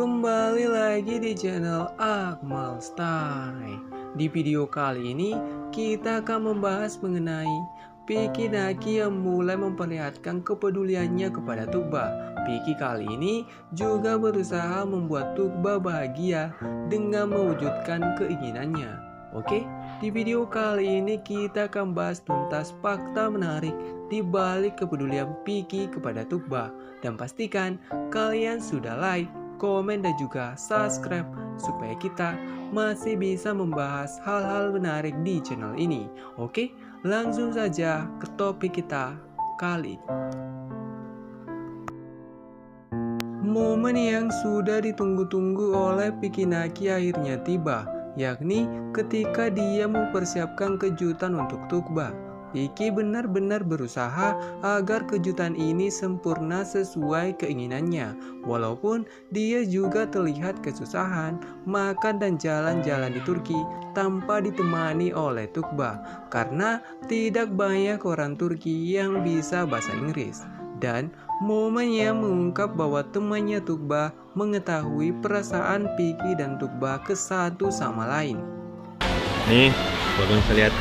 Kembali lagi di channel Akmal Style. Di video kali ini kita akan membahas mengenai Piki Naki yang mulai memperlihatkan kepeduliannya kepada Tukba. Piki kali ini juga berusaha membuat Tukba bahagia dengan mewujudkan keinginannya. Oke, di video kali ini kita akan bahas tuntas fakta menarik di balik kepedulian Piki kepada Tukba. Dan pastikan kalian sudah like, komen, dan juga subscribe supaya kita masih bisa membahas hal-hal menarik di channel ini. Oke, langsung saja ke topik kita kali ini. Momen yang sudah ditunggu-tunggu oleh Piki Naki akhirnya tiba, yakni ketika dia mempersiapkan kejutan untuk Tukba. Piki benar-benar berusaha agar kejutan ini sempurna sesuai keinginannya. Walaupun dia juga terlihat kesusahan makan dan jalan-jalan di Turki tanpa ditemani oleh Tukba, karena tidak banyak orang Turki yang bisa bahasa Inggris. Dan momen yang mengungkap bahwa temannya Tukba mengetahui perasaan Piki dan Tukba ke satu sama lain. Nih, baru bisa lihat.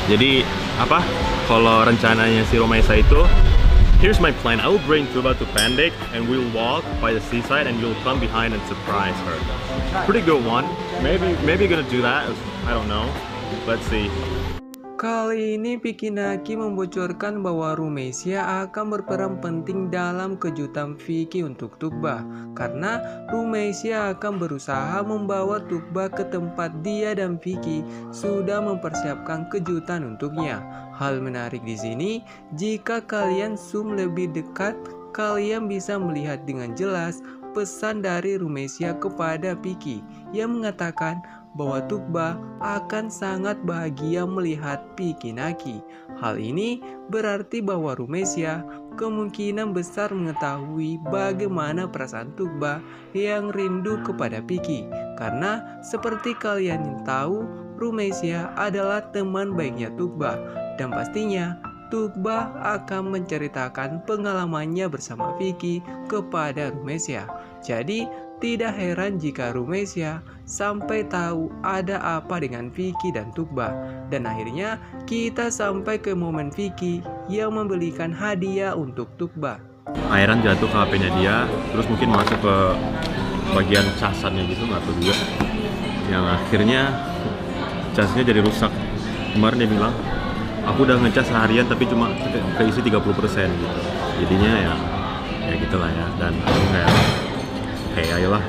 Jadi apa? Kalau rencananya si Romaisa itu, here's my plan. I will bring Tuba to Pandik and we'll walk by the seaside and you'll come behind and surprise her. Pretty good one. Maybe gonna do that. I don't know. Let's see. Kali ini Piki Naki membocorkan bahwa Rumesia akan berperan penting dalam kejutan Vicky untuk Tukba, karena Rumesia akan berusaha membawa Tukba ke tempat dia dan Vicky sudah mempersiapkan kejutan untuknya. Hal menarik di sini, jika kalian zoom lebih dekat, kalian bisa melihat dengan jelas pesan dari Rumesia kepada Piki yang mengatakan bahwa Tukba akan sangat bahagia melihat Piki Naki. Hal ini berarti bahwa Rumesia kemungkinan besar mengetahui bagaimana perasaan Tukba yang rindu kepada Piki. Karena seperti kalian yang tahu, Rumesia adalah teman baiknya Tukba, dan pastinya Tukba akan menceritakan pengalamannya bersama Vicky kepada Rumesia. Jadi tidak heran jika Rumesia sampai tahu ada apa dengan Vicky dan Tukba. Dan akhirnya kita sampai ke momen Vicky yang membelikan hadiah untuk Tukba. Airan jatuh ke HP-nya dia, terus mungkin masuk ke bagian casannya gitu, nggak tahu juga. Yang akhirnya casnya jadi rusak. Kemarin dia bilang, aku udah ngecas seharian tapi cuma keisi 30% gitu. Jadinya ya gitulah ya. Dan aku kayak ayolah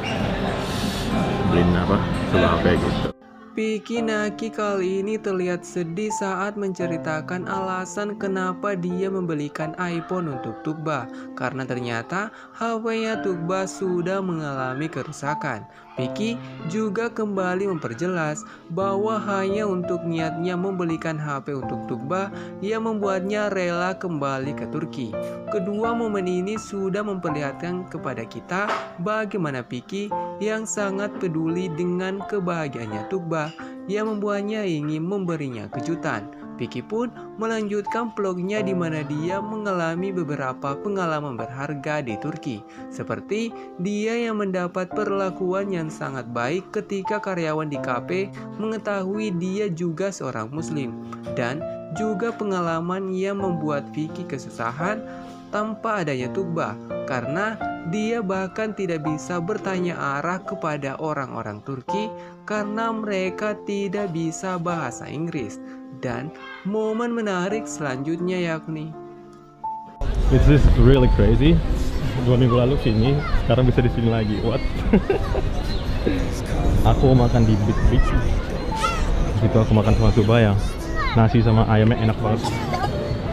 beliin coba HP gitu. Piki Naki kali ini terlihat sedih saat menceritakan alasan kenapa dia membelikan iPhone untuk Tukba, karena ternyata HP-nya Tukba sudah mengalami kerusakan. Piki juga kembali memperjelas bahwa hanya untuk niatnya membelikan HP untuk Tukba yang membuatnya rela kembali ke Turki. Kedua momen ini sudah memperlihatkan kepada kita bagaimana Piki yang sangat peduli dengan kebahagiaannya Tukba yang membuatnya ingin memberinya kejutan. Piki pun melanjutkan vlognya di mana dia mengalami beberapa pengalaman berharga di Turki. Seperti dia yang mendapat perlakuan yang sangat baik ketika karyawan di kafe mengetahui dia juga seorang muslim. Dan juga pengalaman yang membuat Vicky kesusahan tanpa adanya Tukba, karena dia bahkan tidak bisa bertanya arah kepada orang-orang Turki karena mereka tidak bisa bahasa Inggris. Dan momen menarik selanjutnya yakni This is really crazy. 2 minggu lalu sini, sekarang bisa di sini lagi. What? Aku makan di Big Beach. Itu aku makan sama Tuba yang nasi sama ayamnya enak banget.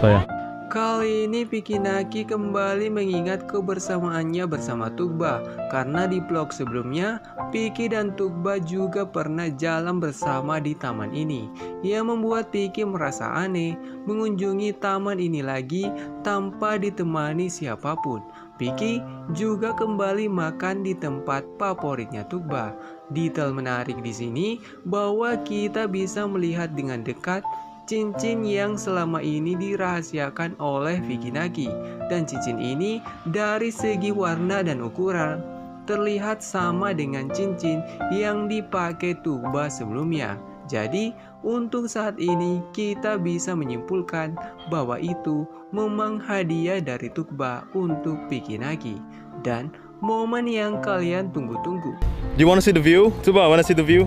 Saya. Kali ini Piki Naki kembali mengingat kebersamaannya bersama Tukba, karena di vlog sebelumnya Piki dan Tukba juga pernah jalan bersama di taman ini, yang membuat Piki merasa aneh mengunjungi taman ini lagi tanpa ditemani siapapun. Piki juga kembali makan di tempat favoritnya Tukba. Detail menarik di sini bahwa kita bisa melihat dengan dekat cincin yang selama ini dirahasiakan oleh Vicky Naki. Dan cincin ini dari segi warna dan ukuran terlihat sama dengan cincin yang dipakai Tuba sebelumnya. Jadi untuk saat ini kita bisa menyimpulkan bahwa itu memang hadiah dari Tuba untuk Vicky Naki. Dan momen yang kalian tunggu-tunggu. Do you want to see the view? Tuba, want to see the view?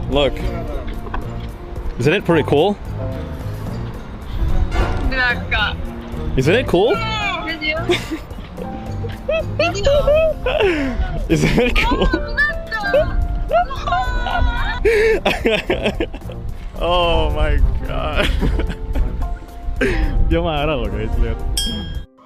Look. Isn't it pretty cool? Isn't it cool? Isn't it cool? Oh my god. Dia marah loh guys, lihat.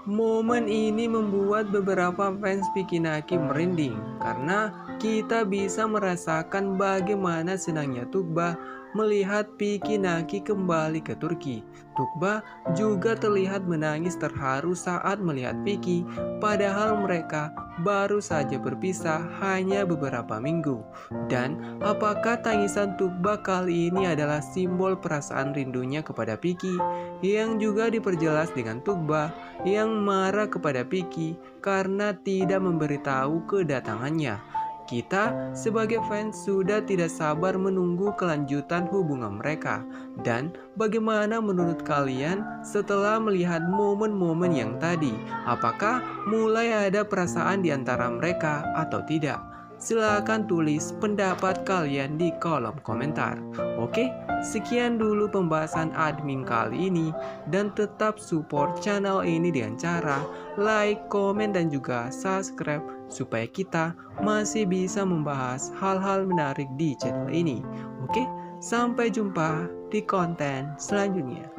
Momen ini membuat beberapa fans Vicky Naki merinding karena kita bisa merasakan bagaimana senangnya Tuba melihat Vicky Naki kembali ke Turki. Tuba juga terlihat menangis terharu saat melihat Vicky, padahal mereka baru saja berpisah hanya beberapa minggu. Dan apakah tangisan Tuba kali ini adalah simbol perasaan rindunya kepada Vicky, yang juga diperjelas dengan Tuba yang marah kepada Vicky karena tidak memberitahu kedatangannya. Kita sebagai fans sudah tidak sabar menunggu kelanjutan hubungan mereka. Dan bagaimana menurut kalian setelah melihat momen-momen yang tadi? Apakah mulai ada perasaan di antara mereka atau tidak? Silahkan tulis pendapat kalian di kolom komentar. Oke, sekian dulu pembahasan admin kali ini. Dan tetap support channel ini dengan cara like, komen, dan juga subscribe supaya kita masih bisa membahas hal-hal menarik di channel ini. Oke, sampai jumpa di konten selanjutnya.